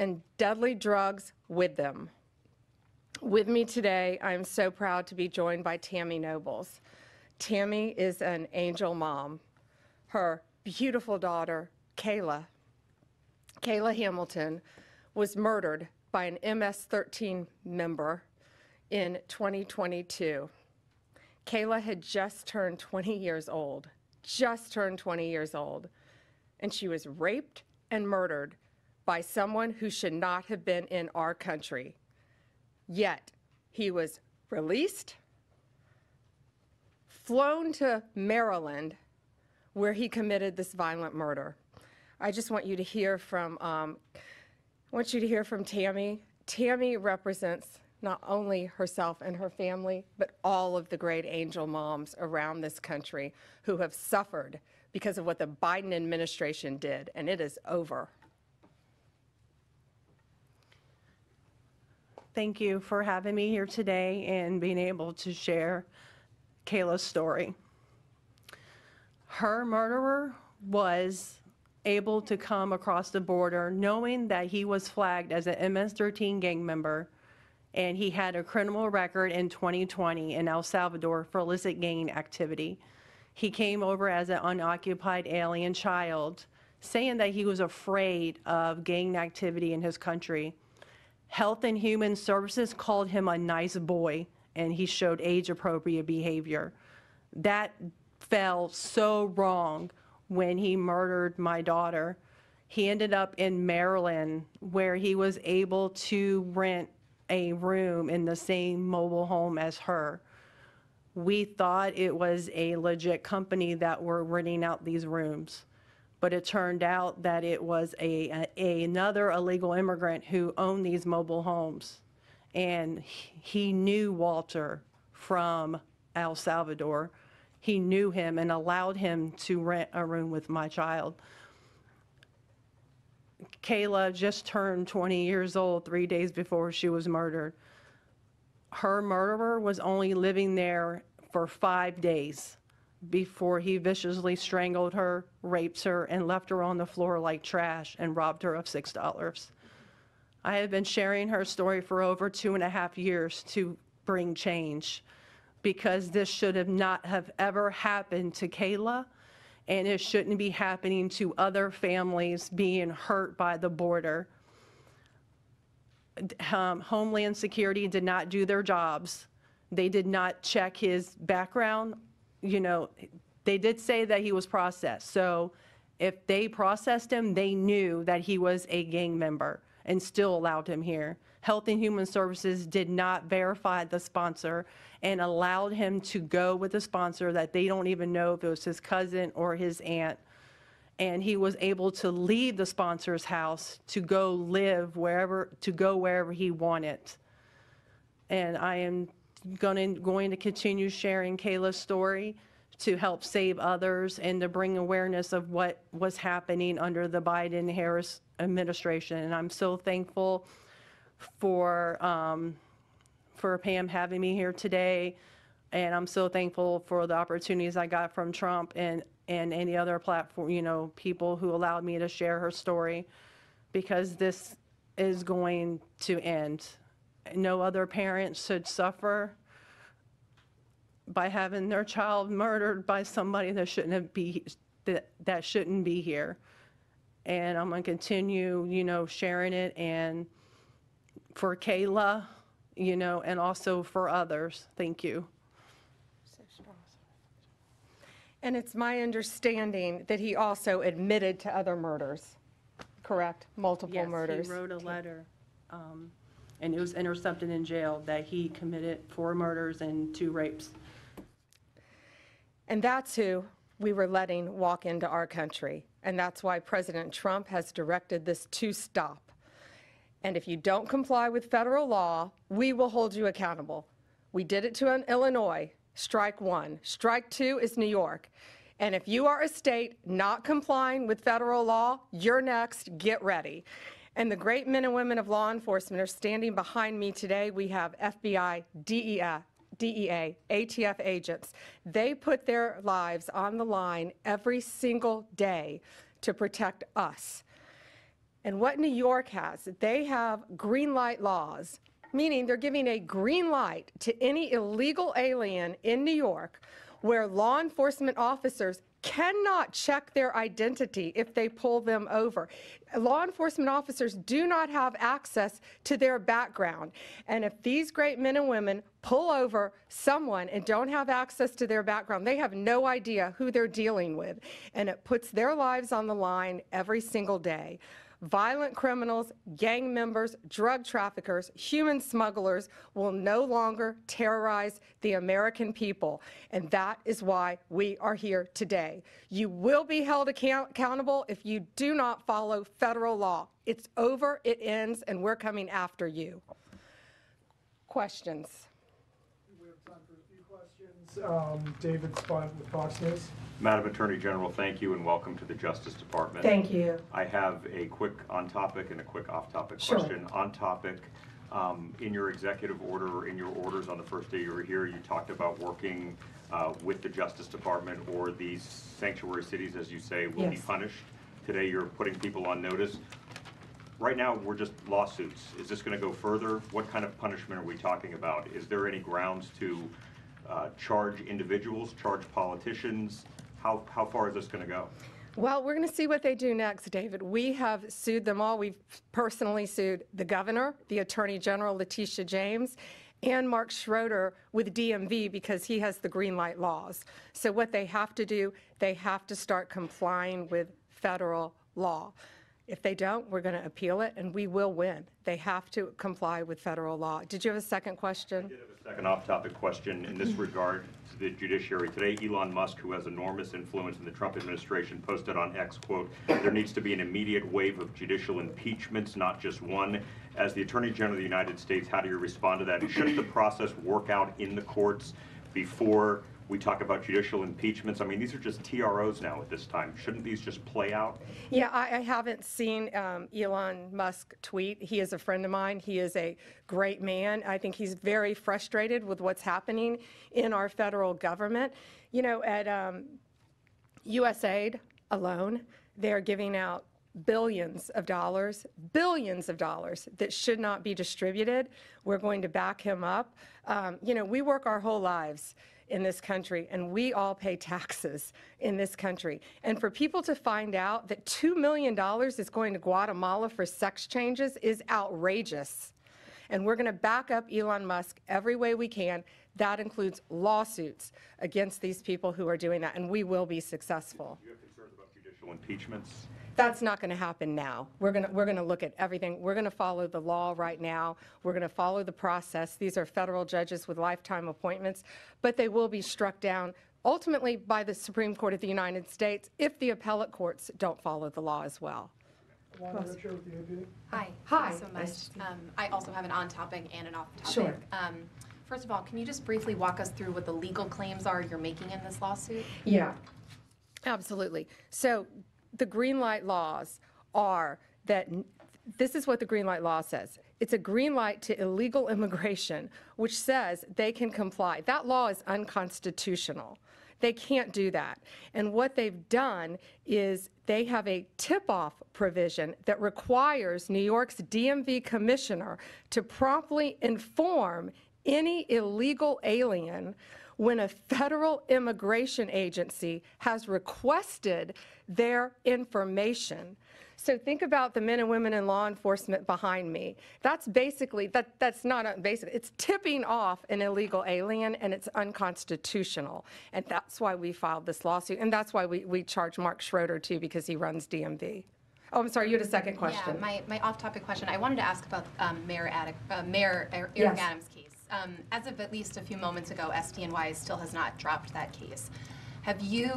and deadly drugs with them. With me today, I'm so proud to be joined by Tammy Nobles. Tammy is an angel mom. Her beautiful daughter, Kayla Hamilton, was murdered by an MS-13 member in 2022. Kayla had just turned 20 years old, and she was raped and murdered by someone who should not have been in our country. Yet, he was released, flown to Maryland, where he committed this violent murder. I just want you to hear from, Tammy. Tammy represents not only herself and her family, but all of the great angel moms around this country who have suffered because of what the Biden administration did, and it is over. Thank you for having me here today and being able to share Kayla's story. Her murderer was able to come across the border knowing that he was flagged as an MS-13 gang member, and he had a criminal record in 2020 in El Salvador for illicit gang activity. He came over as an unoccupied alien child, saying that he was afraid of gang activity in his country. Health and Human Services called him a nice boy, and he showed age-appropriate behavior. That fell so wrong when he murdered my daughter. He ended up in Maryland, where he was able to rent a room in the same mobile home as her. We thought it was a legit company that were renting out these rooms, but it turned out that it was another illegal immigrant who owned these mobile homes. And he knew Walter from El Salvador. He knew him and allowed him to rent a room with my child. Kayla just turned 20 years old 3 days before she was murdered. Her murderer was only living there for 5 days before he viciously strangled her, raped her, and left her on the floor like trash and robbed her of $6. I have been sharing her story for over 2.5 years to bring change, because this should have not have ever happened to Kayla, and it shouldn't be happening to other families being hurt by the border. Homeland Security did not do their jobs. They did not check his background. You know, they did say that he was processed. So if they processed him, they knew that he was a gang member and still allowed him here. Health and Human Services did not verify the sponsor and allowed him to go with a sponsor that they don't even know if it was his cousin or his aunt. And he was able to leave the sponsor's house to go live wherever he wanted. And I am going to continue sharing Kayla's story to help save others and to bring awareness of what was happening under the Biden-Harris administration. And I'm so thankful for Pam having me here today, and I'm so thankful for the opportunities I got from Trump and any other platform, you know, people who allowed me to share her story, because this is going to end. No other parent should suffer by having their child murdered by somebody that shouldn't be here. And I'm going to continue, you know, sharing it, and for Kayla, you know, and also for others. Thank you. And it's my understanding that he also admitted to other murders, correct? Multiple murders. Yes, he wrote a letter, and it was intercepted in jail, that he committed 4 murders and 2 rapes. And that's who we were letting walk into our country. And that's why President Trump has directed this to stop. And if you don't comply with federal law, we will hold you accountable. We did it to Illinois, strike 1. Strike 2 is New York. And if you are a state not complying with federal law, you're next, get ready. And the great men and women of law enforcement are standing behind me today. We have FBI, DEA, ATF agents. They put their lives on the line every single day to protect us. And what New York has, they have green light laws, meaning they're giving a green light to any illegal alien in New York where law enforcement officers cannot check their identity if they pull them over. Law enforcement officers do not have access to their background. And if these great men and women pull over someone and don't have access to their background, they have no idea who they're dealing with. And it puts their lives on the line every single day. Violent criminals, gang members, drug traffickers, human smugglers will no longer terrorize the American people. And that is why we are here today. You will be held accountable if you do not follow federal law. It's over, it ends, and we're coming after you. Questions? We have time for a few questions. David Spunt with Fox News. Madam Attorney General, thank you and welcome to the Justice Department. Thank you. I have a quick on-topic and a quick off-topic Sure. question. On-topic, in your executive order or in your orders on the first day you were here, you talked about working with the Justice Department, or these sanctuary cities, as you say, will be Yes. punished. Today you're putting people on notice. Right now, we're just lawsuits. Is this going to go further? What kind of punishment are we talking about? Is there any grounds to charge individuals, charge politicians? How far is this going to go? Well, we're going to see what they do next, David. We have sued them all. We've personally sued the governor, the attorney general, Letitia James, and Mark Schroeder with DMV because he has the green light laws. So what they have to do, they have to start complying with federal law. If they don't, we're going to appeal it, and we will win. They have to comply with federal law. Did you have a second question? I did have a second off-topic question in this regard to the judiciary. Today, Elon Musk, who has enormous influence in the Trump administration, posted on X, quote, "There needs to be an immediate wave of judicial impeachments, not just one." As the Attorney General of the United States, how do you respond to that? Shouldn't the process work out in the courts before we talk about judicial impeachments? I mean, these are just TROs now at this time. Shouldn't these just play out? Yeah, I haven't seen Elon Musk tweet. He is a friend of mine. He is a great man. I think he's very frustrated with what's happening in our federal government. You know, at USAID alone, they're giving out billions of dollars that should not be distributed. We're going to back him up. You know, we work our whole lives in this country, and we all pay taxes in this country. And for people to find out that $2 million is going to Guatemala for sex changes is outrageous. And we're going to back up Elon Musk every way we can. That includes lawsuits against these people who are doing that, and we will be successful. Do you have concerns about judicial impeachments? That's not going to happen now. We're going to look at everything. We're going to follow the law right now. We're going to follow the process. These are federal judges with lifetime appointments, but they will be struck down ultimately by the Supreme Court of the United States if the appellate courts don't follow the law as well. Alana Richer with the AP. Hi. Hi. Thank you so Nice much. to see you. I also have an on-topic and an off-topic. Sure. First of all, can you just briefly walk us through what the legal claims are you're making in this lawsuit? Yeah, absolutely. So the green light laws are that this is what the green light law says. It's a green light to illegal immigration, which says they can comply. That law is unconstitutional. They can't do that. And what they've done is they have a tip-off provision that requires New York's DMV commissioner to promptly inform any illegal alien when a federal immigration agency has requested their information. So think about the men and women in law enforcement behind me. That's basically, that's not basic. It's tipping off an illegal alien, and it's unconstitutional. And that's why we filed this lawsuit. And that's why we charge Mark Schroeder, too, because he runs DMV. Oh, I'm sorry, you had a second question. Yeah, my off-topic question. I wanted to ask about Mayor Eric Yes. Adams' case. As of at least a few moments ago, SDNY still has not dropped that case. Have you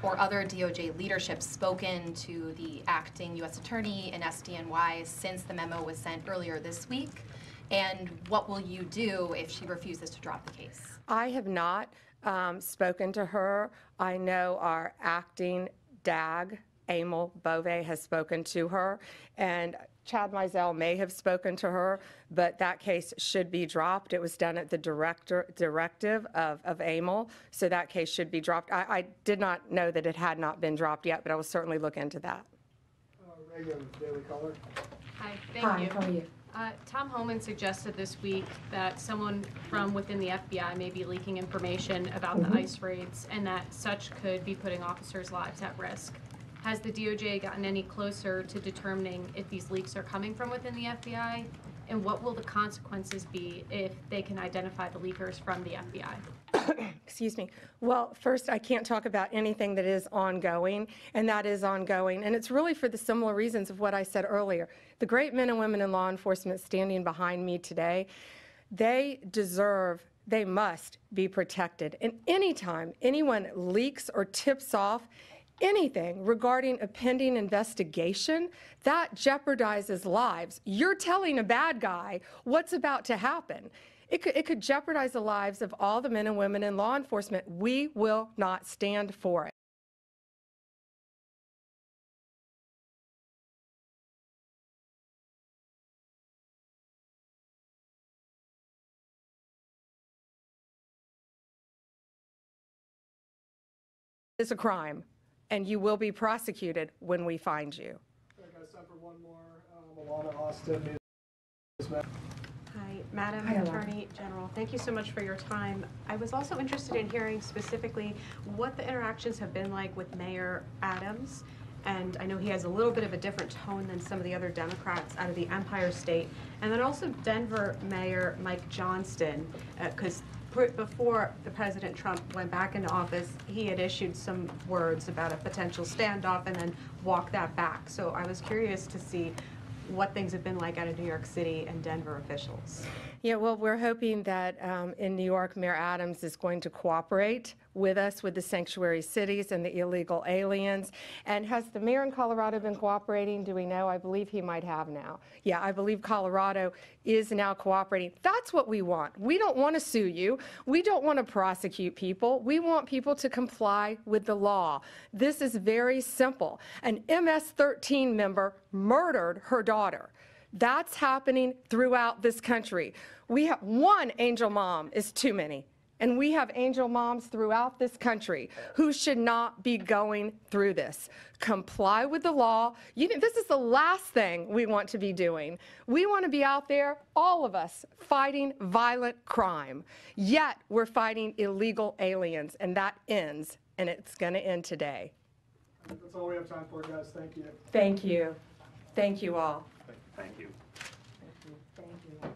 or other DOJ leadership spoken to the acting U.S. attorney in SDNY since the memo was sent earlier this week? And what will you do if she refuses to drop the case? I have not spoken to her. I know our acting DAG, Emil Bove, has spoken to her, and Chad Mizell may have spoken to her, but that case should be dropped. It was done at the directive of Emil, so that case should be dropped. I did not know that it had not been dropped yet, but I will certainly look into that. Reagan, Daily Caller. Hi, thank you. How are you? Tom Homan suggested this week that someone from within the FBI may be leaking information about the ICE raids and that such could be putting officers' lives at risk. Has the DOJ gotten any closer to determining if these leaks are coming from within the FBI? And what will the consequences be if they can identify the leakers from the FBI? Excuse me. Well, first, I can't talk about anything that is ongoing, and that is ongoing. And it's really for the similar reasons of what I said earlier. The great men and women in law enforcement standing behind me today, they must be protected. And anytime anyone leaks or tips off anything regarding a pending investigation, that jeopardizes lives. You're telling a bad guy what's about to happen. It could jeopardize the lives of all the men and women in law enforcement. We will not stand for it. It's a crime, and you will be prosecuted when we find you. I got time for one more. Alana Austin, News. Hi, Madam Attorney General. Thank you so much for your time. I was also interested in hearing specifically what the interactions have been like with Mayor Adams. And I know he has a little bit of a different tone than some of the other Democrats out of the Empire State. And then also Denver Mayor Mike Johnston, because before the President Trump went back into office, he had issued some words about a potential standoff and then walked that back. So I was curious to see what things have been like out of New York City and Denver officials. Yeah, well, we're hoping that in New York, Mayor Adams is going to cooperate with us, with the sanctuary cities and the illegal aliens. And has the mayor in Colorado been cooperating? Do we know? I believe he might have now. Yeah, I believe Colorado is now cooperating. That's what we want. We don't want to sue you. We don't want to prosecute people. We want people to comply with the law. This is very simple. An MS-13 member murdered her daughter. That's happening throughout this country. We have one angel mom is too many. And we have angel moms throughout this country who should not be going through this. Comply with the law. This is the last thing we want to be doing. We want to be out there, all of us, fighting violent crime. Yet we're fighting illegal aliens, and that ends, and it's going to end today. That's all we have time for, guys. Thank you. Thank you. Thank you all. Thank you. Thank you.